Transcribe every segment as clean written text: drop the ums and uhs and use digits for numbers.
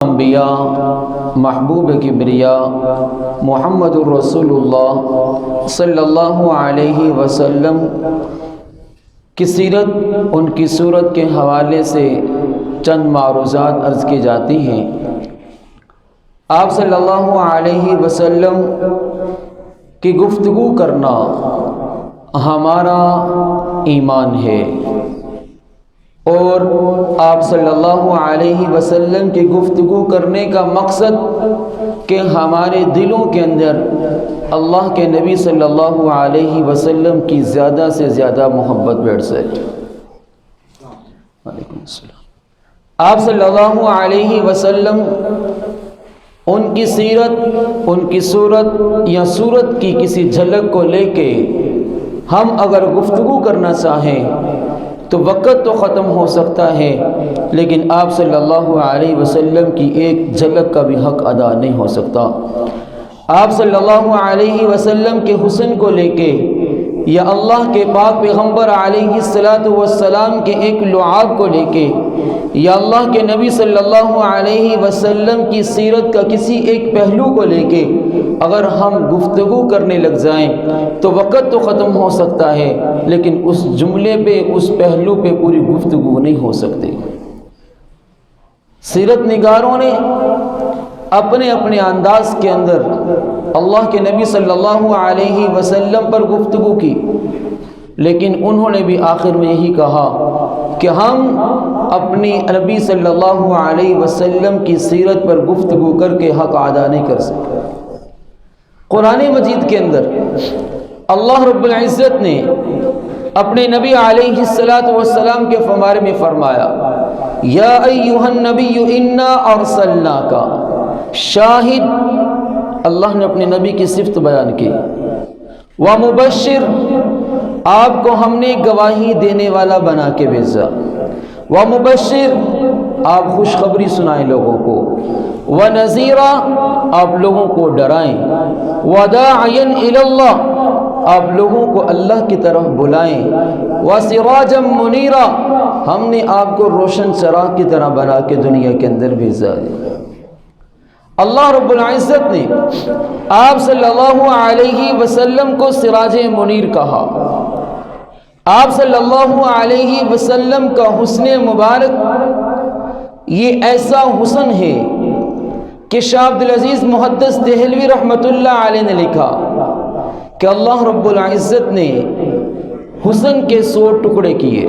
انبیاء محبوب کبریا محمد الرسول اللہ صلی اللہ علیہ وسلم کی سیرت، ان کی صورت کے حوالے سے چند معروضات عرض کی جاتی ہیں۔ آپ صلی اللہ علیہ وسلم کی گفتگو کرنا ہمارا ایمان ہے، اور آپ صلی اللہ علیہ وسلم کی گفتگو کرنے کا مقصد کہ ہمارے دلوں کے اندر اللہ کے نبی صلی اللہ علیہ وسلم کی زیادہ سے زیادہ محبت بیٹھ سکے۔ وعلیکم السلام۔ آپ صلی اللہ علیہ وسلم ان کی سیرت، ان کی صورت یا صورت کی کسی جھلک کو لے کے ہم اگر گفتگو کرنا چاہیں تو وقت تو ختم ہو سکتا ہے، لیکن آپ صلی اللہ علیہ وسلم کی ایک جھلک کا بھی حق ادا نہیں ہو سکتا۔ آپ صلی اللہ علیہ وسلم کے حسن کو لے کے یا اللہ کے پاک پیغمبر علیہ السلام کے ایک لعاب کو لے کے یا اللہ کے نبی صلی اللہ علیہ وسلم کی سیرت کا کسی ایک پہلو کو لے کے اگر ہم گفتگو کرنے لگ جائیں تو وقت تو ختم ہو سکتا ہے، لیکن اس جملے پہ، اس پہلو پہ پوری گفتگو نہیں ہو سکتی۔ سیرت نگاروں نے اپنے اپنے انداز کے اندر اللہ کے نبی صلی اللہ علیہ وسلم پر گفتگو کی، لیکن انہوں نے بھی آخر میں یہی کہا کہ ہم اپنی نبی صلی اللہ علیہ وسلم کی سیرت پر گفتگو کر کے حق ادا نہیں کر سکتے۔ قرآن مجید کے اندر اللہ رب العزت نے اپنے نبی علیہ السلام کے بارے میں فرمایا، یا ایھا النبی انا ارسلناک شاہد، اللہ نے اپنے نبی کی صفت بیان کی، ومبشر، آپ کو ہم نے گواہی دینے والا بنا کے بھیجا، ومبشر، آپ خوشخبری سنائیں لوگوں کو، ونذیرا، آپ لوگوں کو ڈرائیں، وداعیا الی اللہ، آپ لوگوں کو اللہ کی طرف بلائیں، وسراجا منیرا، ہم نے آپ کو روشن چراغ کی طرح بنا کے دنیا کے اندر بھیجا ہے۔ اللہ رب العزت نے آپ صلی اللہ علیہ وسلم کو سراج منیر کہا۔ آپ صلی اللہ علیہ وسلم کا حسن مبارک یہ ایسا حسن ہے کہ شاہ عبدالعزیز محدث دہلوی رحمۃ اللہ علیہ نے لکھا کہ اللہ رب العزت نے حسن کے 100 ٹکڑے کیے،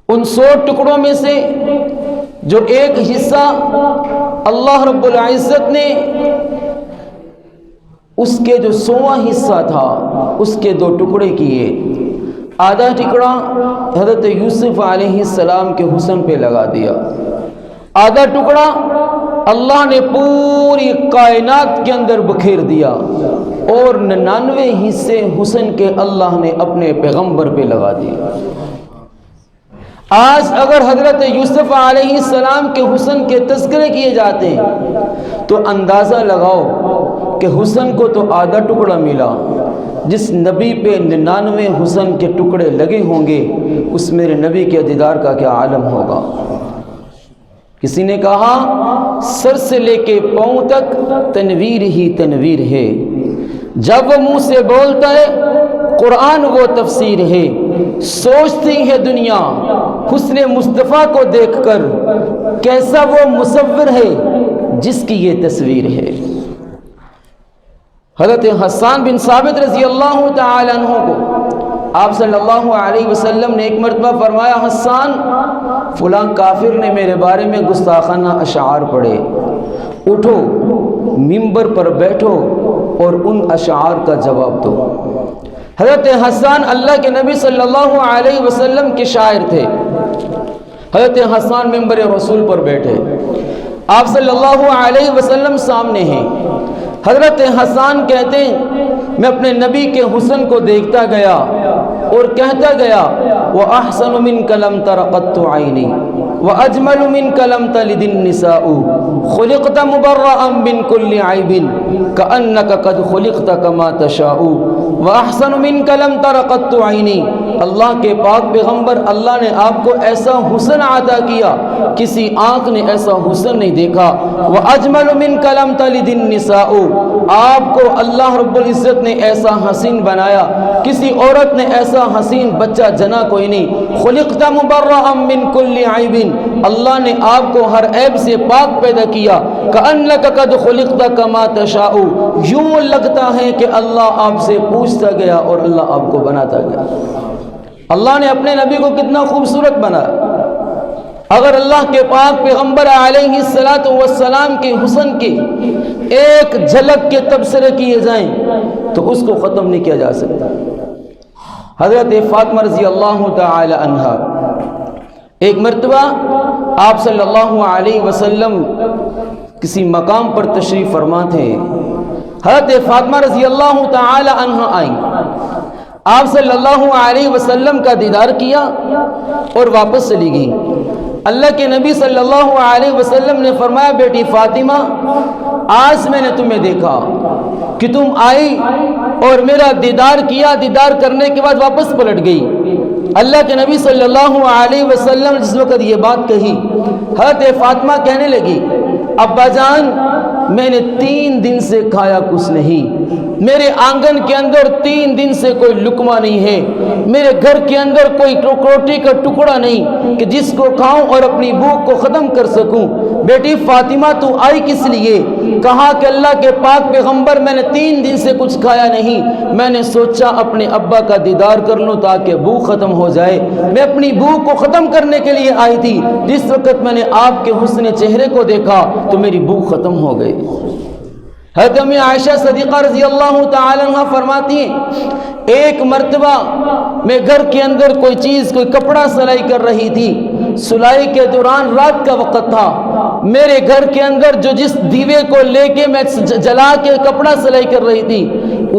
ان 100 ٹکڑوں میں سے جو ایک حصہ اللہ رب العزت نے اس کے جو 100واں حصہ تھا اس کے 2 ٹکڑے کیے، آدھا ٹکڑا حضرت یوسف علیہ السلام کے حسن پہ لگا دیا، آدھا ٹکڑا اللہ نے پوری کائنات کے اندر بکھیر دیا، اور 99 حصے حسن کے اللہ نے اپنے پیغمبر پہ لگا دیا۔ آج اگر حضرت یوسف علیہ السلام کے حسن کے تذکرے کیے جاتے ہیں تو اندازہ لگاؤ کہ حسن کو تو آدھا ٹکڑا ملا، جس نبی پہ 99 حسن کے ٹکڑے لگے ہوں گے اس میرے نبی کے دیدار کا کیا عالم ہوگا۔ کسی نے کہا سر سے لے کے پاؤں تک تنویر ہی تنویر ہے، جب وہ منہ سے بولتا ہے قرآن وہ تفسیر ہے، سوچتی ہے دنیا حسن مصطفیٰ کو دیکھ کر کیسا وہ مصور ہے جس کی یہ تصویر ہے۔ حضرت حسان بن ثابت رضی اللہ تعالی عنہ کو آپ صلی اللہ علیہ وسلم نے ایک مرتبہ فرمایا، حسان فلاں کافر نے میرے بارے میں گستاخانہ اشعار پڑھے، اٹھو منبر پر بیٹھو اور ان اشعار کا جواب دو۔ حضرت حسان اللہ کے نبی صلی اللہ علیہ وسلم کے شاعر تھے۔ حضرت حسان منبر رسول پر بیٹھے، آپ صلی اللہ علیہ وسلم سامنے ہیں۔ حضرت حسان کہتے ہیں میں اپنے نبی کے حسن کو دیکھتا گیا اور کہتا گیا، وَأَحْسَنُ مِنْكَ لَمْ تَرَ قَطُّ عَيْنِي وَأَجْمَلُ مِنْكَ لَمْ تَلِدِ النِّسَاءُ خُلِقْتَ مُبَرَّأً مِنْ كُلِّ عَيْبٍ كَأَنَّكَ قَدْ خُلِقْتَ كَمَا تَشَاءُ وَأَحْسَنُ مِنْكَ لَمْ تَرَ قَطُّ عَيْنِي، اللہ کے پاک پیغمبر اللہ نے آپ کو ایسا حسن عطا کیا کسی آنکھ نے ایسا حسن نہیں دیکھا۔ وَأَجْمَلُ مِنْكَ لَمْ تَلِدِ النِّسَاءُ، آپ کو اللہ رب العزت نے ایسا حسین بنایا کسی عورت نے ایسا حسین بچہ جنا کوئی نہیں۔ خُلِقْتَ مُبَرَّأً مِّن كُلِّ عَيْبٍ، اللہ نے آپ کو ہر عیب سے پاک پیدا کیا۔ كَأَنَّكَ قَدْ خُلِقْتَ كَمَا تَشَاءُ، یوں لگتا ہے کہ اللہ آپ سے پوچھتا گیا اور اللہ آپ کو بناتا گیا۔ اللہ نے اپنے نبی کو کتنا خوبصورت بنایا۔ اگر اللہ کے پاک پیغمبر علیہ السلام کے حسن کی ایک جھلک کے تبصرے کیے جائیں تو اس کو ختم نہیں کیا جا سکتا۔ حضرت فاطمہ رضی اللہ تعالی عنہا ایک مرتبہ آپ صلی اللہ علیہ وسلم کسی مقام پر تشریف فرما تھے۔ حضرت فاطمہ رضی اللہ تعالی عنہا آئیں، آپ صلی اللہ علیہ وسلم کا دیدار کیا اور واپس چلی گئی۔ اللہ کے نبی صلی اللہ علیہ وسلم نے فرمایا، بیٹی فاطمہ، آج میں نے تمہیں دیکھا کہ تم آئی اور میرا دیدار کیا، دیدار کرنے کے بعد واپس پلٹ گئی۔ اللہ کے نبی صلی اللہ علیہ وسلم جس وقت یہ بات کہی، حضرت فاطمہ کہنے لگی، ابا جان، میں نے 3 دن سے کھایا کچھ نہیں، میرے آنگن کے اندر 3 دن سے کوئی لقمہ نہیں ہے، میرے گھر کے اندر کوئی روٹی کا ٹکڑا نہیں کہ جس کو کھاؤں اور اپنی بھوک کو ختم کر سکوں۔ بیٹی فاطمہ، تو آئی کس لیے؟ کہا کہ اللہ کے پاک پیغمبر، میں نے 3 دن سے کچھ کھایا نہیں، میں نے سوچا اپنے ابا کا دیدار کر لوں تاکہ بھوک ختم ہو جائے، میں اپنی بھوک کو ختم کرنے کے لیے آئی تھی، جس وقت میں نے آپ کے حسن چہرے کو دیکھا تو میری بھوک ختم ہو گئی۔ حضرت امی عائشہ صدیقہ رضی اللہ تعالی عنہ فرماتی ہیں، ایک مرتبہ میں گھر کے اندر کوئی چیز، کوئی کپڑا سلائی کر رہی تھی، سلائی کے دوران رات کا وقت تھا، میرے گھر کے اندر جو جس دیوے کو لے کے میں جلا کے کپڑا سلائی کر رہی تھی،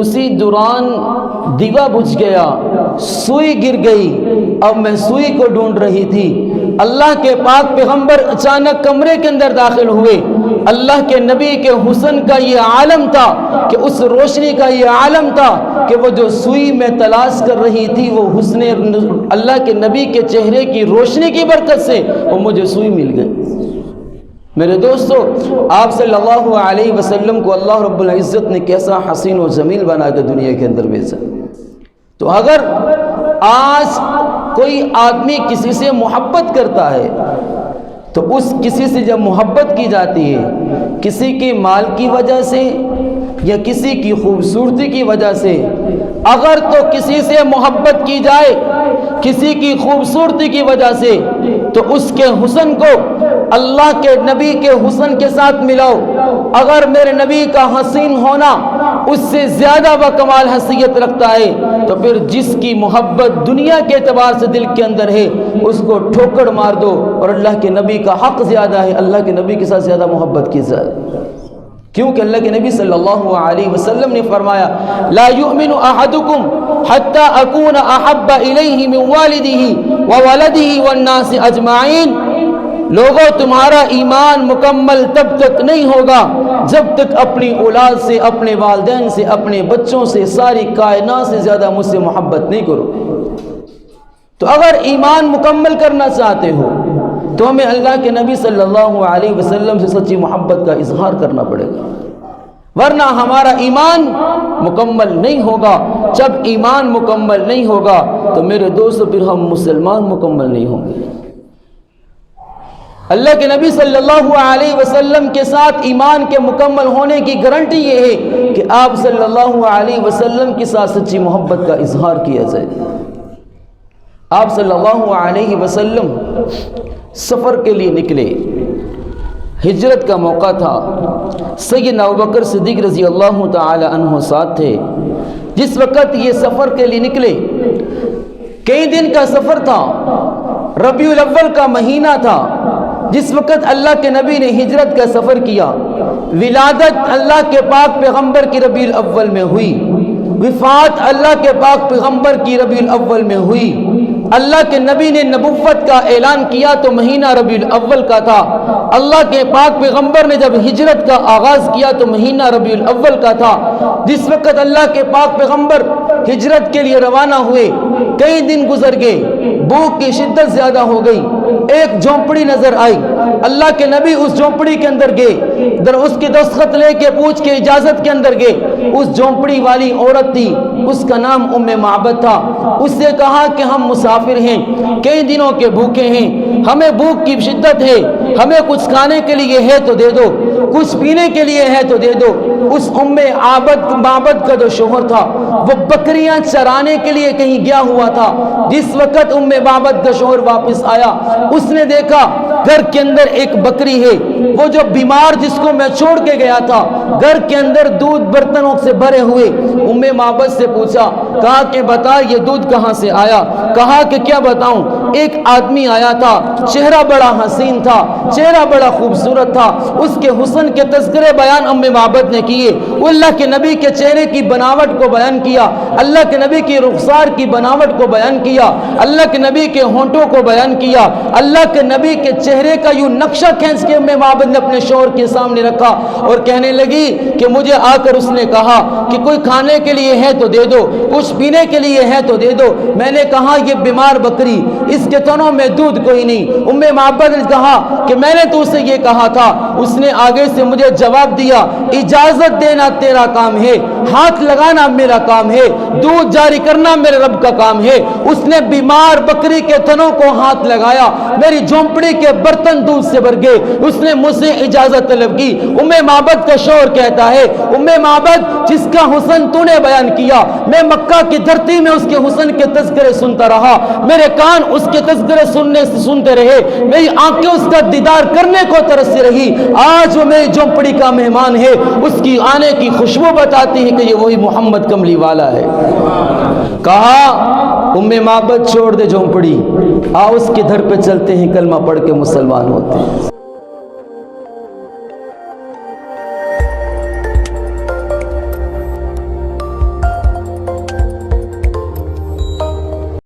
اسی دوران دیوا بجھ گیا، سوئی گر گئی، اب میں سوئی کو ڈھونڈ رہی تھی۔ اللہ کے پاک پیغمبر اچانک کمرے کے اندر داخل ہوئے۔ اللہ کے نبی کے حسن کا یہ عالم تھا کہ اس روشنی کا یہ عالم تھا کہ وہ جو سوئی میں تلاش کر رہی تھی وہ حسن اللہ کے نبی کے چہرے کی روشنی کی برکت سے وہ مجھے سوئی مل گئی۔ میرے دوستو، آپ صلی اللہ علیہ وسلم کو اللہ رب العزت نے کیسا حسین و جمیل بنا کے دنیا کے اندر بھیجا۔ تو اگر آج کوئی آدمی کسی سے محبت کرتا ہے تو اس کسی سے جب محبت کی جاتی ہے، کسی کے مال کی وجہ سے یا کسی کی خوبصورتی کی وجہ سے، اگر تو کسی سے محبت کی جائے کسی کی خوبصورتی کی وجہ سے تو اس کے حسن کو اللہ کے نبی کے حسن کے ساتھ ملاؤ۔ اگر میرے نبی کا حسین ہونا اس سے زیادہ بکمال حیثیت رکھتا ہے تو پھر جس کی محبت دنیا کے اعتبار سے دل کے اندر ہے اس کو ٹھوکر مار دو، اور اللہ کے نبی کا حق زیادہ ہے، اللہ کے نبی کے ساتھ زیادہ محبت کی جائے، کیونکہ اللہ کے نبی صلی اللہ علیہ وسلم نے فرمایا، لا یؤمن احدکم حتی اکون احب الیہ من والدہ وولدہ والناس اجمعین، لوگوں تمہارا ایمان مکمل تب تک نہیں ہوگا جب تک اپنی اولاد سے، اپنے والدین سے، اپنے بچوں سے، ساری کائنات سے زیادہ مجھ سے محبت نہیں کرو۔ تو اگر ایمان مکمل کرنا چاہتے ہو تو ہمیں اللہ کے نبی صلی اللہ علیہ وسلم سے سچی محبت کا اظہار کرنا پڑے گا، ورنہ ہمارا ایمان مکمل نہیں ہوگا۔ جب ایمان مکمل نہیں ہوگا تو میرے دوستو پھر ہم مسلمان مکمل نہیں ہوں گے۔ اللہ کے نبی صلی اللہ علیہ وسلم کے ساتھ ایمان کے مکمل ہونے کی گارنٹی یہ ہے کہ آپ صلی اللہ علیہ وسلم کے ساتھ سچی محبت کا اظہار کیا جائے۔ آپ صلی اللہ علیہ وسلم سفر کے لیے نکلے، ہجرت کا موقع تھا، سیدنا ابوبکر صدیق رضی اللہ تعالی عنہ ساتھ تھے۔ جس وقت یہ سفر کے لیے نکلے، کئی دن کا سفر تھا، ربیع الاول کا مہینہ تھا، جس وقت اللہ کے نبی نے ہجرت کا سفر کیا۔ ولادت اللہ کے پاک پیغمبر کی ربیع الاول میں ہوئی، وفات اللہ کے پاک پیغمبر کی ربیع الاول میں ہوئی، اللہ کے نبی نے نبوت کا اعلان کیا تو مہینہ ربیع الاول کا تھا۔ اللہ کے پاک پیغمبر نے جب ہجرت کا آغاز کیا تو مہینہ ربیع الاول کا تھا۔ جس وقت اللہ کے پاک پیغمبر ہجرت کے لیے روانہ ہوئے، کئی دن گزر گئے، بھوک کی شدت زیادہ ہو گئی، ایک جھونپڑی نظر آئی، اللہ کے نبی اس جھونپڑی کے اندر گئے، اس کے دستخط لے کے پوچھ کے اجازت کے اندر گئے۔ اس جھونپڑی والی عورت تھی، اس کا نام ام معبد تھا۔ اس سے کہا کہ ہم مسافر ہیں، کئی دنوں کے بھوکے ہیں، ہمیں بھوک کی شدت ہے، ہمیں کچھ کھانے کے لیے ہے تو دے دو، کچھ پینے کے لیے ہے تو دے دو۔ اس ام معبد کا جو شوہر تھا وہ بکریاں چرانے کے لیے کہیں گیا ہوا تھا۔ جس وقت ام معبد کا شوہر واپس آیا، اس نے دیکھا گھر کے اندر ایک بکری ہے، وہ جو بیمار جس کو میں چھوڑ کے گیا تھا، گھر کے اندر دودھ برتنوں سے بھرے ہوئے۔ ام معبد سے پوچھا، کہا کہ بتا یہ دودھ کہاں سے آیا؟ کہا کہ کیا بتاؤں، ایک آدمی آیا تھا، چہرہ بڑا حسین تھا، چہرہ بڑا خوبصورت تھا، اس کے حسن کے تذکرے بیان ام معبد نے کیے، وہ اللہ کے نبی کے چہرے کی بناوٹ کو بیان کیا، اللہ کے نبی کی رخسار کی بناوٹ کو بیان کیا، اللہ کے نبی کے ہونٹوں کو بیان کیا، اللہ کے نبی کے چہرے کا یوں نقشہ کھینچ کے ام معبد نے اپنے شوہر کے سامنے رکھا اور کہنے لگی کہ مجھے آ کر اس نے کہا کہ کوئی کھانے کے لیے ہے تو دے دو، کچھ پینے کے لیے ہے تو دے دو۔ میں نے کہا یہ بیمار بکری، اس کے تنوں میں دودھ کوئی نہیں۔ ام معبد نے کہا کہ میں نے تو اسے یہ کہا تھا۔ اس نے آگے سے مجھے جواب دیا، اجازت دینا تیرا کام ہے، ہاتھ لگانا میرا کام ہے، دودھ جاری کرنا میرے رب کا کام ہے۔ اس نے بیمار بکری کے تنوں کو ہاتھ لگایا، میری جھونپڑی کے برتن دودھ سے بھر گئے۔ اس نے مجھ سے اجازت طلب کی۔ ام معبد کا شوہر کہتا ہے، ام معبد جس کا حسن تو نے بیان کیا، میں مکہ کی دھرتی میں اس کے حسن کے تذکرے سنتا رہا، میرے کان اس کے تذکرے سنتے رہے، میری آنکھیں اس کا دیدار کرنے کو ترسی رہی۔ آج وہ میری جھونپڑی کا مہمان ہے، اس کی آنے کی خوشبو بتاتی ہے کہ یہ وہی محمد کملی والا ہے۔ کہا ام معبد چھوڑ دے جھونپڑی، آؤ اس کے گھر پہ چلتے ہیں، کلمہ پڑھ کے مسلمان ہوتے ہیں۔